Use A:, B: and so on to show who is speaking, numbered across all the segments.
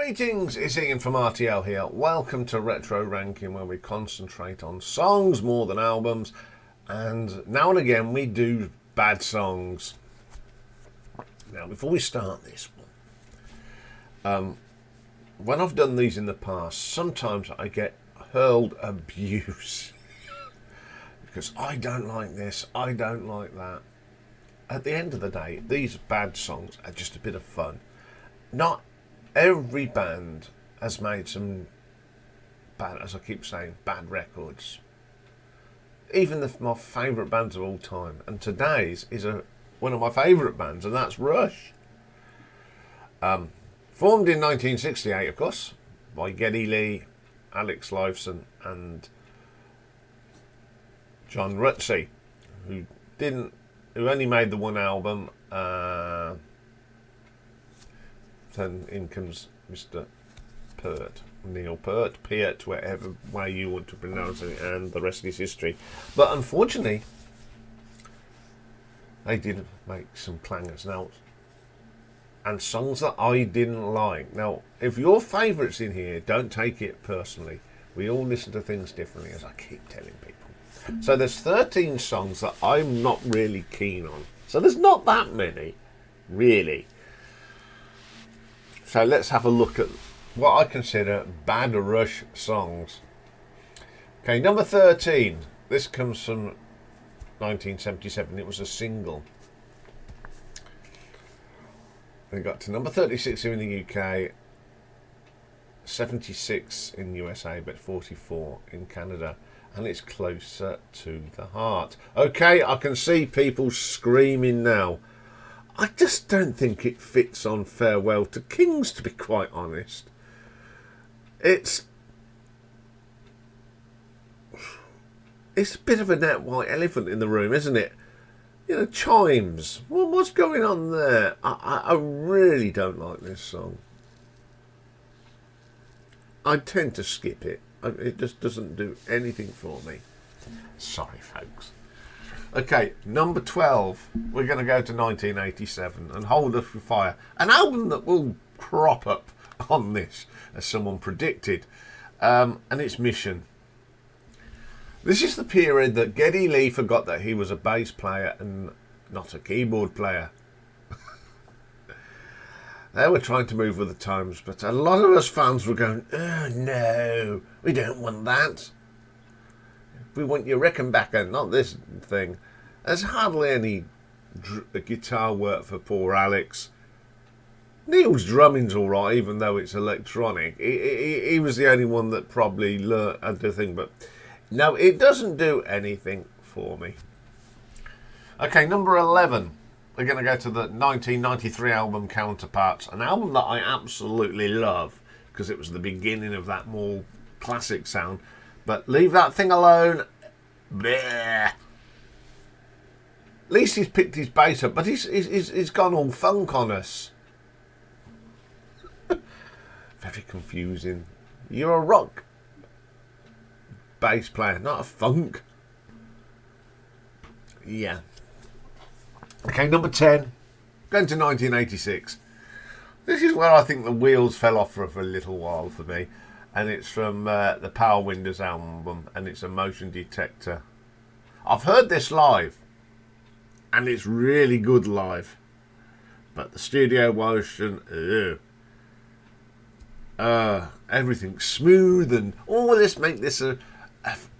A: Greetings, it's Iain from RTL here. Welcome to Retro Ranking, where we concentrate on songs more than albums, and now and again we do bad songs. Now, before we start this one, when I've done these in the past, sometimes I get hurled abuse because I don't like this, I don't like that. At the end of the day, these bad songs are just a bit of fun. Not every band has made some bad, as I keep saying, bad records. Even my favourite bands of all time, and today's is one of my favourite bands, and that's Rush. Formed in 1968, of course, by Geddy Lee, Alex Lifeson, and John Rutsey, who only made the one album. Then in comes Mr. Neil Peart, whatever way you want to pronounce it, and the rest is history. But unfortunately, they did make some clangers now, and songs that I didn't like. Now, if your favourites in here, don't take it personally. We all listen to things differently, as I keep telling people. So there's 13 songs that I'm not really keen on. So there's not that many, really. So let's have a look at what I consider bad Rush songs. Okay, number 13. This comes from 1977. It was a single. We got to number 36 here in the UK, 76 in USA, but 44 in Canada. And it's Closer to the Heart. Okay, I can see people screaming now. I just don't think it fits on Farewell to Kings, to be quite honest. It's a bit of a net white elephant in the room, isn't it? You know, chimes. Well, what's going on there? I really don't like this song. I tend to skip it. It just doesn't do anything for me. Sorry, folks. Okay, number 12. We're going to go to 1987 and Hold Us with Fire. An album that will crop up on this, as someone predicted. And it's Mission. This is the period that Geddy Lee forgot that he was a bass player and not a keyboard player. They were trying to move with the times, but a lot of us fans were going, oh no, we don't want that. We want your Rickenbacker, not this thing. There's hardly any guitar work for poor Alex. Neil's drumming's all right, even though it's electronic. He was the only one that probably learned how to thing, but no, it doesn't do anything for me. Okay, number 11. We're going to go to the 1993 album Counterparts, an album that I absolutely love because it was the beginning of that more classic sound. But Leave That Thing Alone. Bleh. At least he's picked his bass up, but he's gone all funk on us. Very confusing. You're a rock bass player, not a funk. Yeah. Okay, number 10. Going to 1986. This is where I think the wheels fell off for a little while for me. And it's from the Power Windows album, and it's a Motion Detector. I've heard this live, and it's really good live. But the studio version, everything's smooth, and let's make this an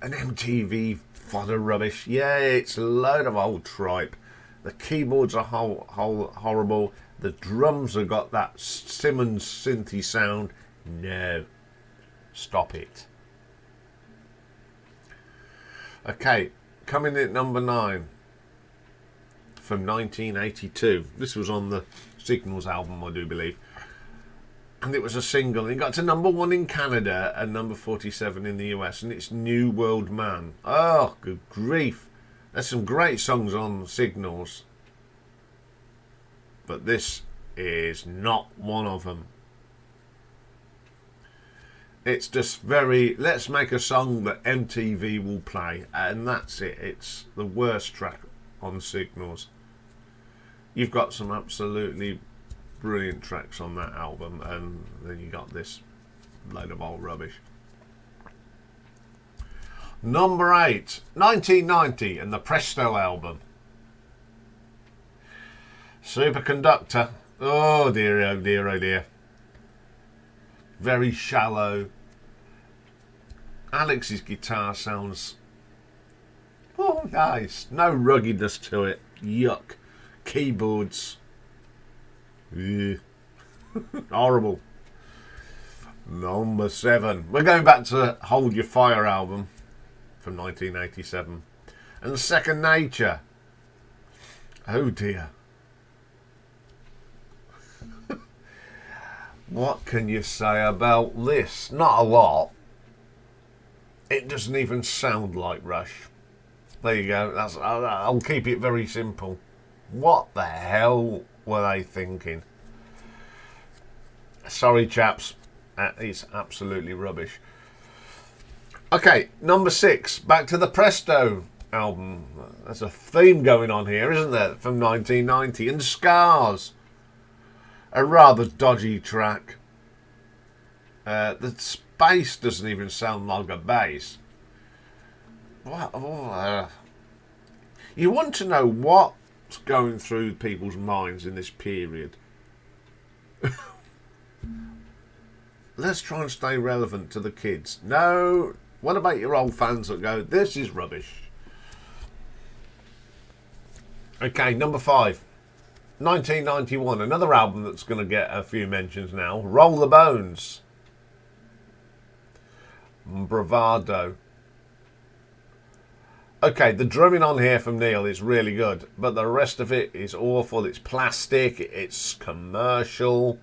A: MTV fodder rubbish. Yeah, it's a load of old tripe. The keyboards are horrible. The drums have got that Simmons synthy sound. No. Stop it. Okay, coming in at number 9 from 1982. This was on the Signals album, I do believe. And it was a single. It got to number 1 in Canada and number 47 in the US. And it's New World Man. Oh, good grief. There's some great songs on Signals. But this is not one of them. It's just very, let's make a song that MTV will play, and that's it. It's the worst track on Signals. You've got some absolutely brilliant tracks on that album, and then you got this load of old rubbish. Number 8, 1990, and the Presto album. Superconductor. Oh dear, oh dear, oh dear. Very shallow. Alex's guitar sounds, oh, nice. No ruggedness to it. Yuck. Keyboards. Ugh. Horrible. Number 7. We're going back to Hold Your Fire album from 1987. And Second Nature. Oh dear. What can you say about this? Not a lot. It doesn't even sound like Rush. There you go. I'll keep it very simple. What the hell were they thinking? Sorry, chaps. It's absolutely rubbish. Okay, number 6. Back to the Presto album. There's a theme going on here, isn't there? From 1990. And Scars. A rather dodgy track. The bass doesn't even sound like a bass. You want to know what's going through people's minds in this period. Let's try and stay relevant to the kids. No, what about your old fans that go, this is rubbish? Okay, number 5. 1991, another album that's going to get a few mentions now. Roll the Bones. Bravado. Okay, the drumming on here from Neil is really good, but the rest of it is awful. It's plastic, it's commercial,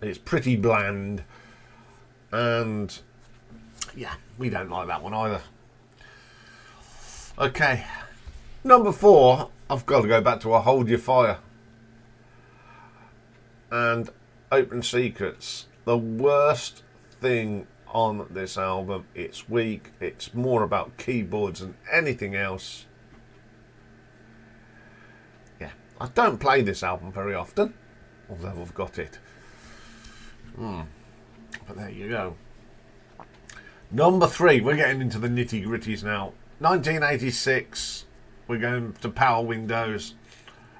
A: it's pretty bland, and yeah, we don't like that one either. Okay, number 4, I've got to go back to a Hold Your Fire and Open Secrets. The worst thing on this album. It's weak. It's more about keyboards than anything else. Yeah, I don't play this album very often, although I've got it. But there you go. Number 3, we're getting into the nitty gritties now. 1986, we're going to Power Windows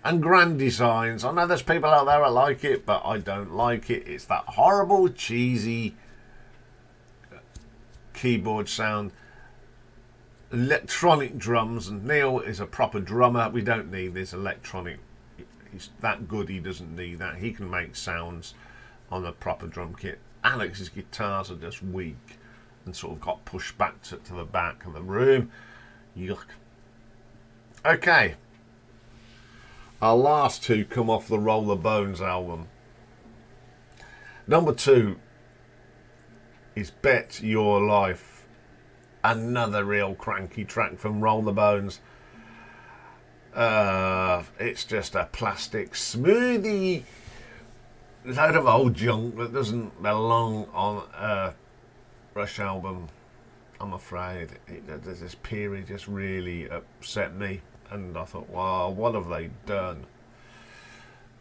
A: and Grand Designs. I know there's people out there that like it, but I don't like it. It's that horrible, cheesy keyboard sound, electronic drums, and Neil is a proper drummer. We don't need this electronic. He's that good, he doesn't need that. He can make sounds on a proper drum kit. Alex's guitars are just weak and sort of got pushed back to the back of the room. Yuck. Okay, our last 2 come off the Roll the Bones album. Number 2 is Bet Your Life. Another real cranky track from Roll the Bones. It's just a plastic smoothie load of old junk that doesn't belong on a Rush album, I'm afraid. This period just really upset me, and I thought, wow, what have they done?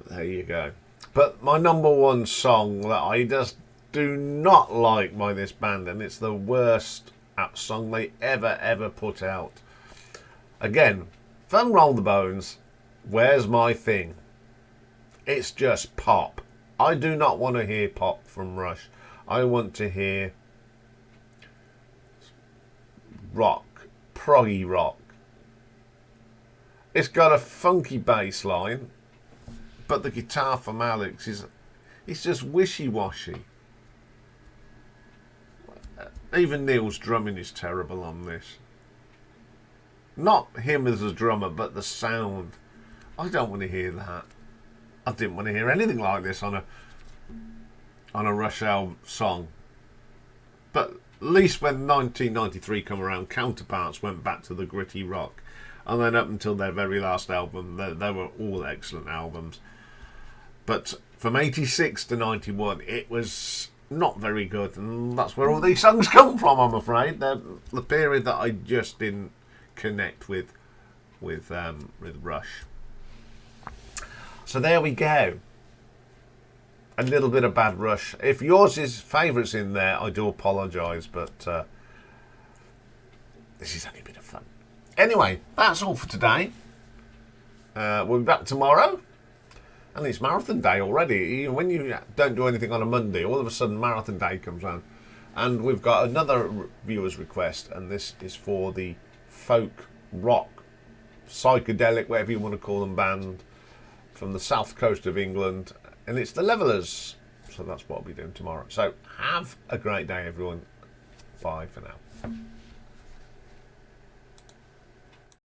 A: There you go. But my number 1 song that I just do not like by this band, and it's the worst song they ever put out. Again, from Roll the Bones, Where's My Thing? It's just pop. I do not want to hear pop from Rush. I want to hear rock, proggy rock. It's got a funky bass line, but the guitar from Alex it's just wishy-washy. Even Neil's drumming is terrible on this. Not him as a drummer, but the sound. I don't want to hear that. I didn't want to hear anything like this on a Rush album song. But at least when 1993 come around, Counterparts went back to the gritty rock. And then up until their very last album, they were all excellent albums. But from 86 to 91, it was not very good, and that's where all these songs come from, I'm afraid. They're the period that I just didn't connect with Rush. So there we go. A little bit of Bad Rush. If yours is favourites in there, I do apologise, but this is only a bit of fun. Anyway, that's all for today. We'll be back tomorrow. And it's marathon day already. When you don't do anything on a Monday, all of a sudden marathon day comes around. And we've got another viewer's request, and this is for the folk, rock, psychedelic, whatever you want to call them, band from the south coast of England. And it's the Levellers. So that's what I'll be doing tomorrow. So have a great day, everyone. Bye for now.